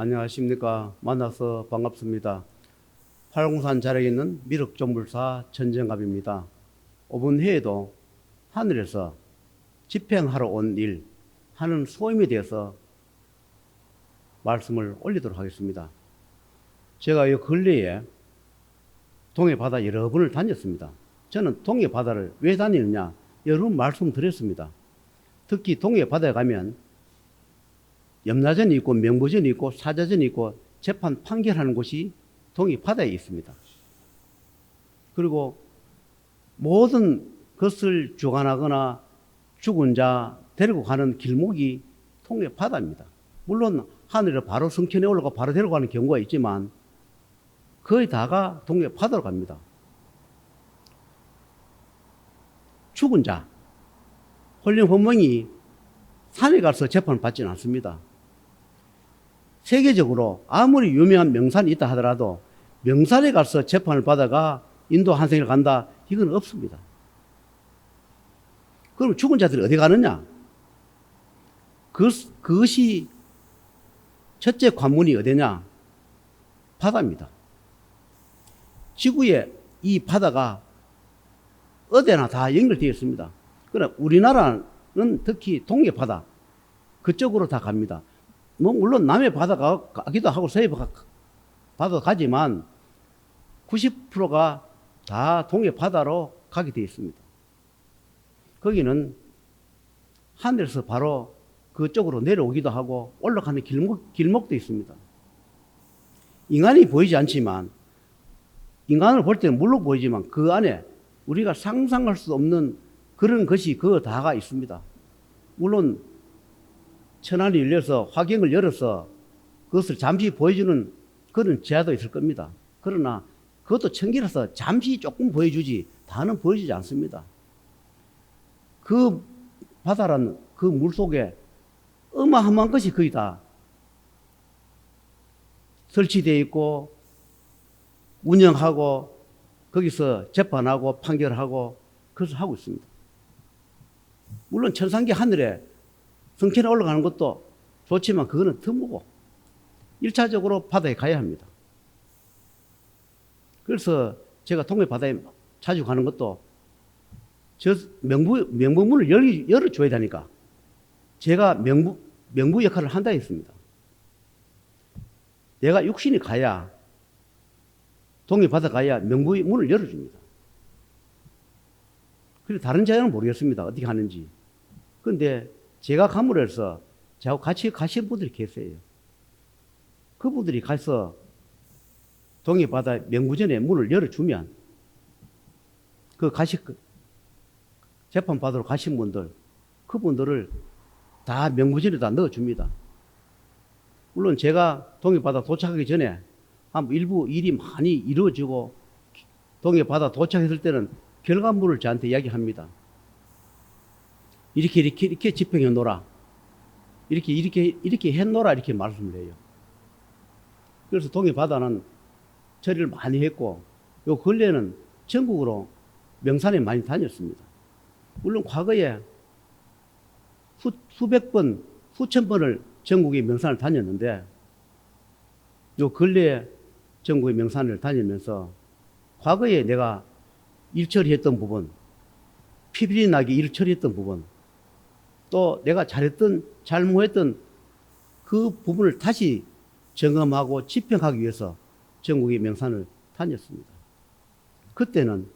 안녕하십니까. 만나서 반갑습니다. 팔공산 자락에 있는 미륵조물사 전정갑입니다. 이번 회에도 하늘에서 집행하러 온 일 하는 소임에 대해서 말씀을 올리도록 하겠습니다. 제가 이 근래에 동해 바다 여러 번을 다녔습니다. 저는 동해 바다를 왜 다니느냐 여러 번 말씀드렸습니다. 특히 동해 바다에 가면 염라전이 있고 명보전이 있고 사자전이 있고 재판 판결하는 곳이 동해 바다에 있습니다. 그리고 모든 것을 주관하거나 죽은 자 데리고 가는 길목이 동해 바다입니다. 물론 하늘에 바로 성천에 올라가 바로 데려가는 경우가 있지만 거의 다가 동해 바다로 갑니다. 죽은 자, 홀령혼명이 산에 가서 재판을 받지는 않습니다. 세계적으로 아무리 유명한 명산이 있다 하더라도 명산에 가서 재판을 받아가 인도 한생을 간다, 이건 없습니다. 그럼 죽은 자들이 어디 가느냐? 그것이 첫째 관문이 어디냐? 바다입니다. 지구에 이 바다가 어디나 다 연결되어 있습니다. 그러나 우리나라는 특히 동해 바다 그쪽으로 다 갑니다. 뭐 물론 남해 바다 가기도 하고 서해 바다 가지만 90%가 다 동해 바다로 가게 되어 있습니다. 거기는 하늘에서 바로 그쪽으로 내려오기도 하고 올라가는 길목도 있습니다. 인간이 보이지 않지만 인간을 볼 때는 물로 보이지만 그 안에 우리가 상상할 수 없는 그런 것이 그 다가 있습니다. 물론 천안이 열려서 화경을 열어서 그것을 잠시 보여주는 그런 지하도 있을 겁니다. 그러나 그것도 천기라서 잠시 조금 보여주지 다는 보여주지 않습니다. 그 바다란 그 물속에 어마어마한 것이 거의 다 설치되어 있고 운영하고 거기서 재판하고 판결하고 그것을 하고 있습니다. 물론 천상계 하늘에 성천에 올라가는 것도 좋지만 그거는 드물고 1차적으로 바다에 가야 합니다. 그래서 제가 동해 바다에 자주 가는 것도 저 명부문을 열어줘야 되니까 제가 명부 역할을 한다 했습니다. 내가 육신이 가야 동해 바다 가야 명부의 문을 열어줍니다. 그리고 다른 자연은 모르겠습니다. 어떻게 하는지. 그런데 제가 감으로 해서 저하고 같이 가시는 분들이 계세요. 그분들이 가서 동해 바다 명부전에 문을 열어주면 재판 받으러 가신 분들, 그분들을 다 명부전에다 넣어줍니다. 물론 제가 동해 바다 도착하기 전에 일부 일이 많이 이루어지고 동해 바다 도착했을 때는 결과물을 저한테 이야기합니다. 이렇게 집행해 놓으라. 이렇게 해 놓으라. 이렇게 말씀을 해요. 그래서 동해 바다는 처리를 많이 했고, 요 근래는 전국으로 명산에 많이 다녔습니다. 물론 과거에 수백 번, 수천 번을 전국의 명산을 다녔는데, 요 근래에 전국의 명산을 다니면서 과거에 내가 일 처리했던 부분, 피비린내 나게 일 처리했던 부분, 또 내가 잘못했던 그 부분을 다시 점검하고 집행하기 위해서 전국의 명산을 다녔습니다. 그때는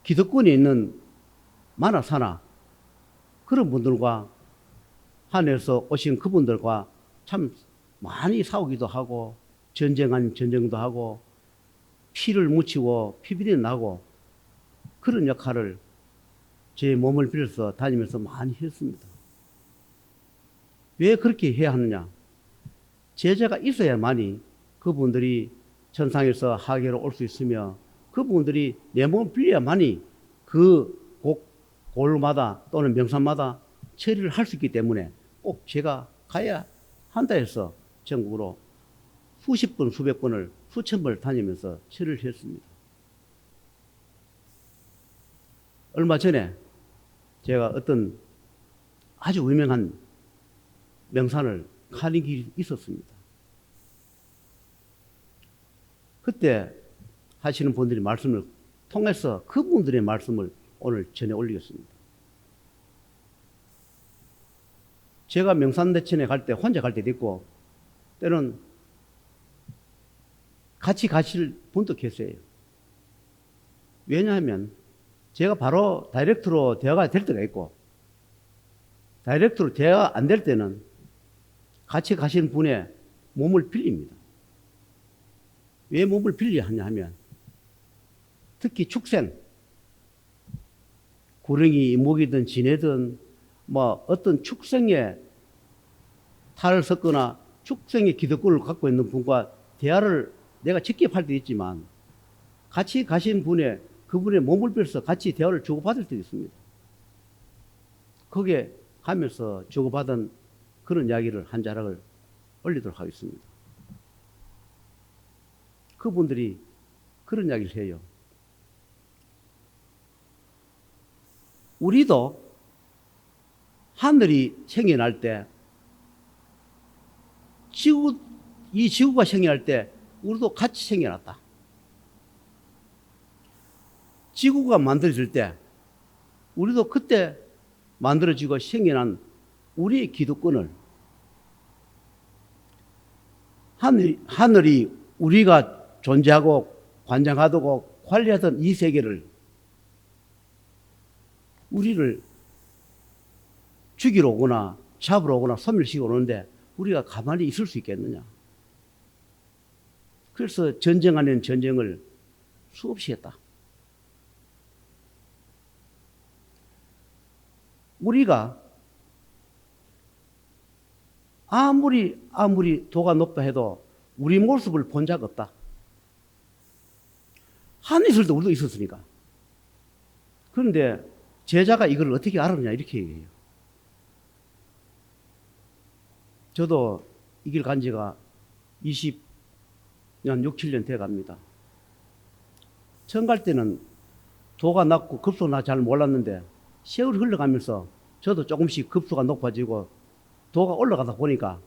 기득권에 있는 만화사나 그런 분들과 하늘에서 오신 그분들과 참 많이 싸우기도 하고 전쟁 아닌 전쟁도 하고 피를 묻히고 피비린내 나고 그런 역할을 제 몸을 빌어서 다니면서 많이 했습니다. 왜 그렇게 해야 하느냐? 제자가 있어야만이 그분들이 천상에서 하계로 올 수 있으며 그분들이 내 몸을 빌려야만이 그 골마다 또는 명산마다 처리를 할 수 있기 때문에 꼭 제가 가야 한다 해서 전국으로 수십 번, 수백 번을 수천 번을 다니면서 처리를 했습니다. 얼마 전에 제가 어떤 아주 유명한 명산을 가는 길이 있었습니다. 그때 하시는 분들의 말씀을 통해서 그분들의 말씀을 오늘 전해 올리겠습니다. 제가 명산대천에 갈 때 혼자 갈 때도 있고 때는 같이 가실 분도 계세요. 왜냐하면 제가 바로 다이렉트로 대화가 될 때가 있고 다이렉트로 대화가 안 될 때는 같이 가시는 분의 몸을 빌립니다. 왜 몸을 빌려 하냐 하면 특히 축생, 구렁이, 이목이든 지네든 뭐 어떤 축생의 탈을 섞거나 축생의 기득권을 갖고 있는 분과 대화를 내가 직접 할 때도 있지만 같이 가신 분의 그분의 몸을 빌어서 같이 대화를 주고받을 때도 있습니다. 거기에 가면서 주고받은 그런 이야기를 한 자락을 올리도록 하겠습니다. 그분들이 그런 이야기를 해요. 우리도 하늘이 생겨날 때 이 지구가 생겨날 때 우리도 같이 생겨났다. 지구가 만들어질 때 우리도 그때 만들어지고 생겨난 우리의 기득권을 하늘이 우리가 존재하고 관장하고 관리하던 이 세계를 우리를 죽이러 오거나 잡으러 오거나 소멸시키고 오는데 우리가 가만히 있을 수 있겠느냐. 그래서 전쟁 아닌 전쟁을 수없이 했다. 우리가 아무리 도가 높다 해도 우리 모습을 본 적 없다. 하늘에 있을 때 우리도 있었으니까. 그런데 제자가 이걸 어떻게 알았느냐 이렇게 얘기해요. 저도 이 길 간 지가 20년, 6, 7년 돼 갑니다. 처음 갈 때는 도가 낮고 급수가 나 잘 몰랐는데 세월이 흘러가면서 저도 조금씩 급수가 높아지고 도가 올라가다 보니까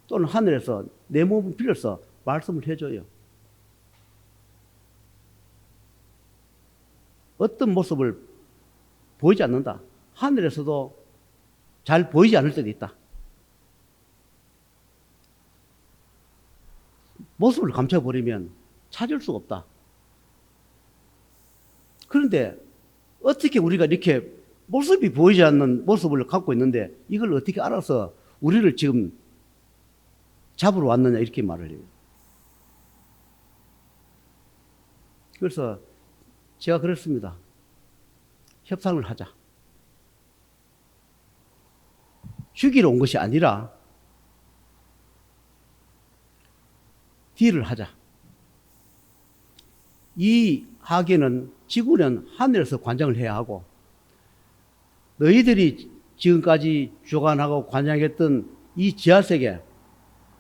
또는 하늘에서 내 몸을 빌려서 말씀을 해줘요. 어떤 모습을 보이지 않는다. 하늘에서도 잘 보이지 않을 때도 있다. 모습을 감춰버리면 찾을 수가 없다. 그런데 어떻게 우리가 이렇게 모습이 보이지 않는 모습을 갖고 있는데 이걸 어떻게 알아서 우리를 지금 잡으러 왔느냐 이렇게 말을 해요. 그래서 제가 그랬습니다. 협상을 하자. 죽이러 온 것이 아니라 딜을 하자. 이 하계는 지구는 하늘에서 관장을 해야 하고 너희들이 지금까지 주관하고 관장했던 이 지하세계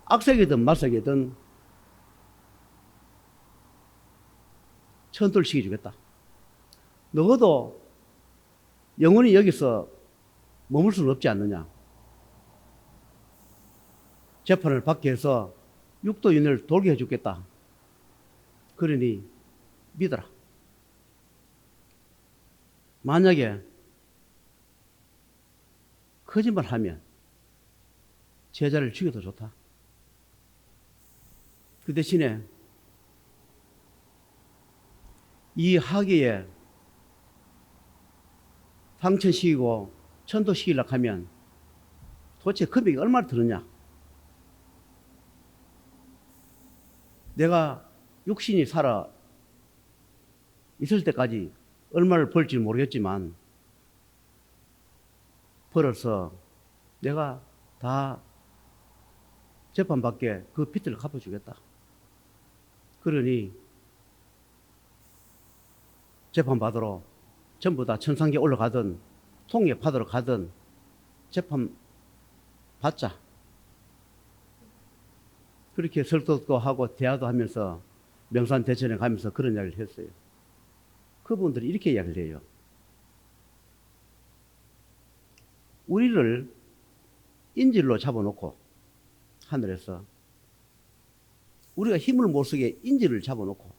악세계든 말세계든 천도를 시켜주겠다. 너도 영원히 여기서 머물 수는 없지 않느냐. 재판을 받게 해서 육도 윤회를 돌게 해주겠다. 그러니 믿어라. 만약에 거짓말하면 제자를 죽여도 좋다. 그 대신에 이 하계에 상천시키고 천도시키려고 하면 도대체 금액이 얼마나 들었냐. 내가 육신이 살아 있을 때까지 얼마를 벌지 모르겠지만 벌어서 내가 다 재판받게 그 빚을 갚아주겠다. 그러니 재판받으러 전부 다 천상계 올라가든 통계 받으러 가든 재판 받자. 그렇게 설득도 하고 대화도 하면서 명산대천에 가면서 그런 이야기를 했어요. 그분들이 이렇게 이야기를 해요. 우리를 인질로 잡아놓고 하늘에서 우리가 힘을 못 쓰게 인지를 잡아놓고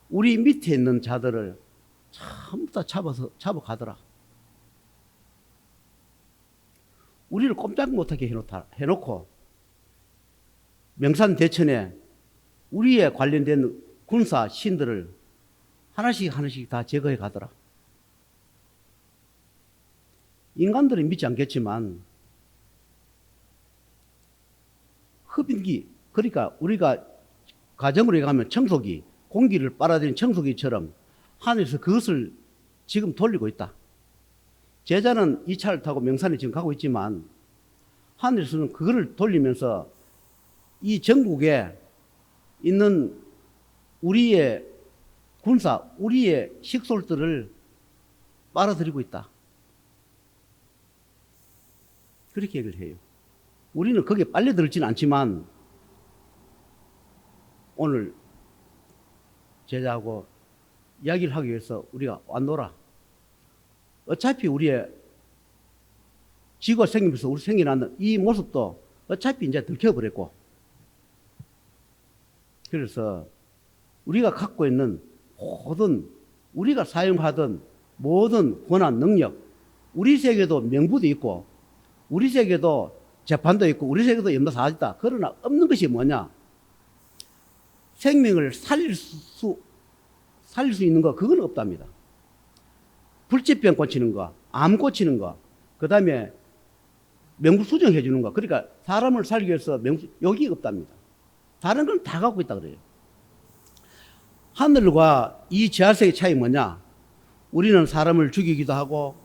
우리 밑에 있는 자들을 전부 다 잡아가더라. 우리를 꼼짝 못하게 해놓고 명산 대천에 우리에 관련된 군사 신들을 하나씩 다 제거해 가더라. 인간들은 믿지 않겠지만 흡인기, 그러니까 우리가 가정으로 가면 청소기, 공기를 빨아들이는 청소기처럼 하늘에서 그것을 지금 돌리고 있다. 제자는 이 차를 타고 명산에 지금 가고 있지만 하늘에서는 그거를 돌리면서 이 전국에 있는 우리의 군사, 우리의 식솔들을 빨아들이고 있다. 그렇게 얘기를 해요. 우리는 거기에 빨려들지는 않지만 오늘 제자하고 이야기를 하기 위해서 우리가 왔노라. 어차피 우리의 지구가 생기면서 우리 생겨나는 이 모습도 어차피 이제 들켜버렸고, 그래서 우리가 갖고 있는 모든 우리가 사용하던 모든 권한 능력, 우리 세계도 명부도 있고 우리 세계도 재판도 있고 우리 세계도 염라사지다. 그러나 없는 것이 뭐냐? 생명을 살릴 수 있는 거, 그건 없답니다. 불치병 고치는 거, 암 고치는 거, 그 다음에 명부 수정해 주는 거, 그러니까 사람을 살기 위해서 여기 없답니다. 다른 건 다 갖고 있다 그래요. 하늘과 이 지하세계의 차이 뭐냐? 우리는 사람을 죽이기도 하고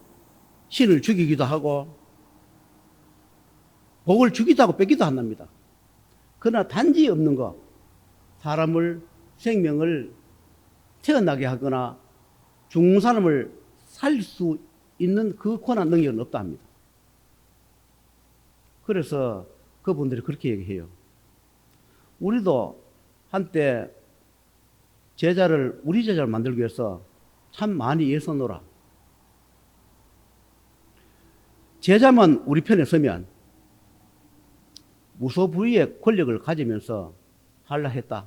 신을 죽이기도 하고 복을 주기도 하고 뺏기도 한답니다. 그러나 단지 없는 거, 사람을, 생명을 태어나게 하거나 죽는 사람을 살릴 수 있는 그 권한 능력은 없다 합니다. 그래서 그분들이 그렇게 얘기해요. 우리도 한때 우리 제자를 만들기 위해서 참 많이 애썼노라. 제자만 우리 편에 서면 무소부위의 권력을 가지면서 하려 했다.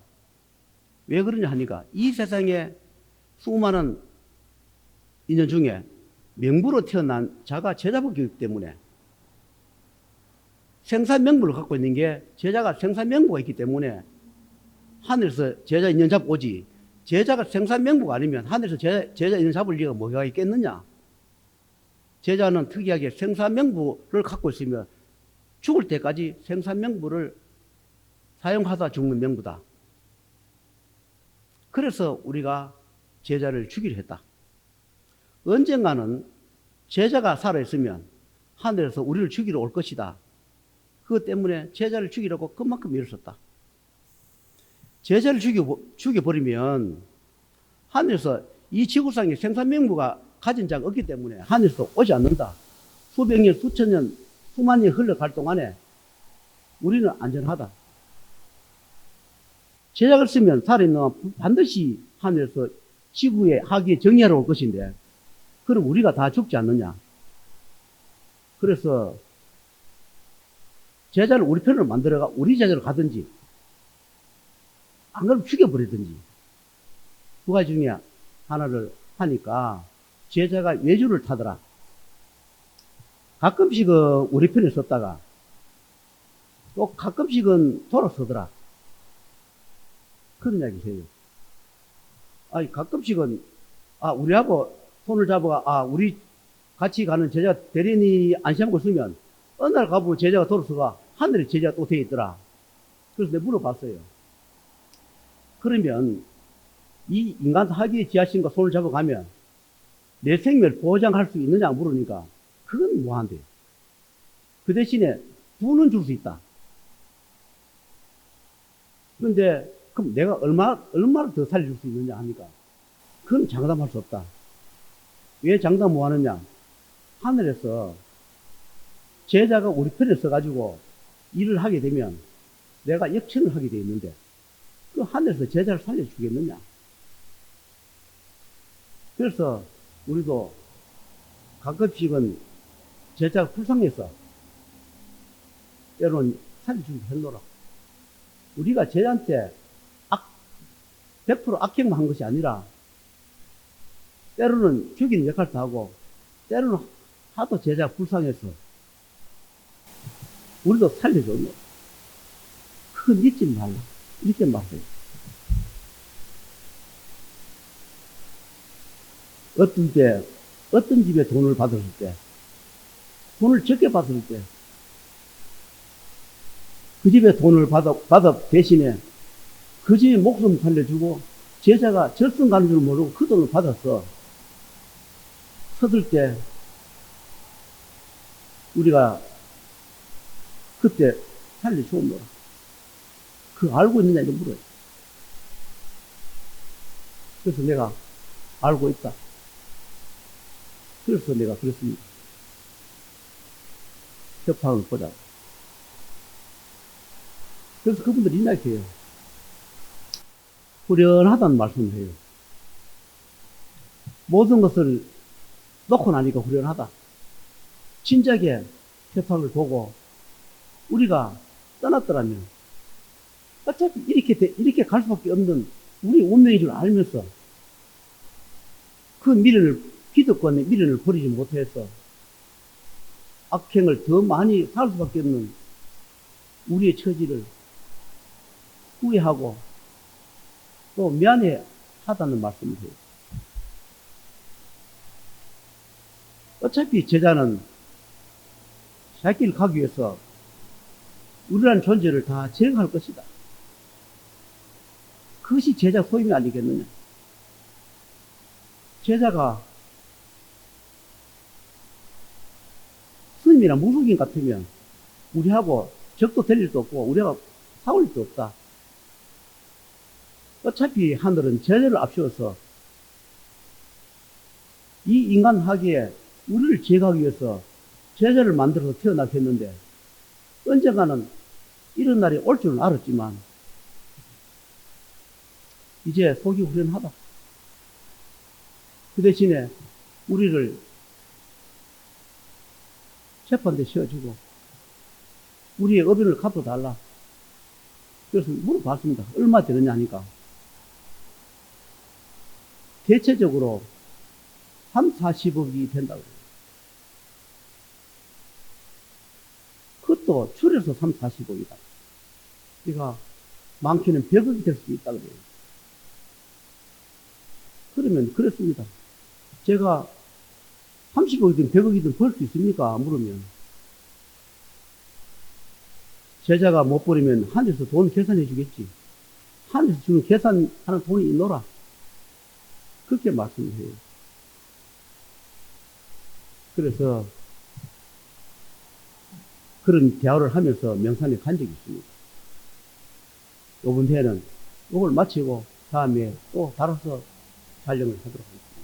왜 그러냐 하니까 이 세상에 수많은 인연 중에 명부로 태어난 자가 제자복이기 때문에, 생사명부를 갖고 있는 게 제자가 생사명부가 있기 때문에 하늘에서 제자 인연 잡고 오지, 제자가 생사명부가 아니면 하늘에서 제자 인연 잡을 리가 뭐가 있겠느냐. 제자는 특이하게 생사명부를 갖고 있으면 죽을 때까지 생사명부를 사용하다 죽는 명부다. 그래서 우리가 제자를 죽이려 했다. 언젠가는 제자가 살아있으면 하늘에서 우리를 죽이러 올 것이다. 그것 때문에 제자를 죽이려고 그만큼 애를 썼다. 제자를 죽여버리면 하늘에서 이 지구상에 생사명부가 가진 자가 없기 때문에 하늘에서 오지 않는다. 수백 년, 수천 년, 수만 년이 흘러갈 동안에 우리는 안전하다. 제작을 쓰면 살아있는 동안 반드시 하늘에서 지구의 하기에 정의하러 올 것인데, 그럼 우리가 다 죽지 않느냐. 그래서 제자를 우리 편으로 만들어가 우리 제자로 가든지, 안 그러면 죽여버리든지, 두 가지 중에 하나를 하니까 제자가 외주를 타더라. 가끔씩은 우리 편에 섰다가 또 가끔씩은 돌아서더라. 그런 이야기 해요. 아니, 가끔씩은, 우리하고 손을 잡아가, 우리 같이 가는 제자 대련이 안심하고 있으면, 어느 날 가보면 제자가 돌아서가, 하늘에 제자가 또 되어 있더라. 그래서 내가 물어봤어요. 그러면, 이 인간 하기의 지하신과 손을 잡아가면, 내 생명을 보장할 수 있느냐 물으니까, 그건 뭐한데. 그 대신에, 부는 줄 수 있다. 그런데, 그럼 내가 얼마를 더 살려줄 수 있느냐 하니까, 그건 장담할 수 없다. 왜 장담 못 하느냐? 하늘에서 제자가 우리 편에 서가지고 일을 하게 되면 내가 역천을 하게 돼 있는데, 그 하늘에서 제자를 살려주겠느냐? 그래서 우리도 가끔씩은 제자가 불쌍해서 때로는 살려주고 해놓으라. 우리가 제자한테 100% 악행만 한 것이 아니라 때로는 죽이는 역할도 하고 때로는 하도 제자가 불쌍해서 우리도 살려줬네. 그건 잊지 말라. 이렇게 말해요. 어떤 때, 어떤 집에 돈을 받았을 때, 돈을 적게 받을 때, 그 집에 돈을 받아 대신에 그 집의 목숨 살려주고 제자가 절승 가는 줄 모르고 그 돈을 받았어. 서들 때 우리가 그때 살려주었노라. 그거 알고 있느냐 이거 물어요. 그래서 내가 알고 있다. 그래서 내가 그랬습니다. 협상을 보자. 그래서 그분들이 이야기해요. 후련하다는 말씀을 해요. 모든 것을 놓고 나니까 후련하다. 진작에 협상을 보고 우리가 떠났더라면 어차피 이렇게 갈 수밖에 없는 우리 운명인 줄 알면서 그 기득권의 미련을 버리지 못해서 악행을 더 많이 살 수밖에 없는 우리의 처지를 후회하고 또 미안해 하다는 말씀을 해요. 어차피 제자는 자기를 가기 위해서 우리라는 존재를 다 제거할 것이다. 그것이 제자 소임이 아니겠느냐. 제자가 스님이나 무속인 같으면 우리하고 적도 될 일도 없고 우리하고 싸울 일도 없다. 어차피 하늘은 제자를 앞세워서 이 인간 하기에 우리를 제거하기 위해서 제자를 만들어서 태어나게 했는데 언젠가는 이런 날이 올 줄은 알았지만 이제 속이 후련하다. 그 대신에 우리를 재판대 씌워주고 우리의 어변을 갚아달라. 그래서 물어봤습니다. 얼마 되느냐 하니까 대체적으로 3, 40억이 된다고 해요. 그것도 줄여서 3, 40억이다. 그러니까 많게는 100억이 될 수도 있다고 해요. 그러면 그렇습니다. 제가 30억이든 100억이든 벌 수 있습니까? 물으면 제자가 못 버리면 하늘에서 돈 계산해 주겠지. 하늘에서 주는 계산하는 돈이 있노라. 그렇게 말씀을 해요. 그래서 그런 대화를 하면서 명산에 간 적이 있습니다. 이번 회는 이걸 마치고 다음에 또 달아서 촬영을 하도록 하겠습니다.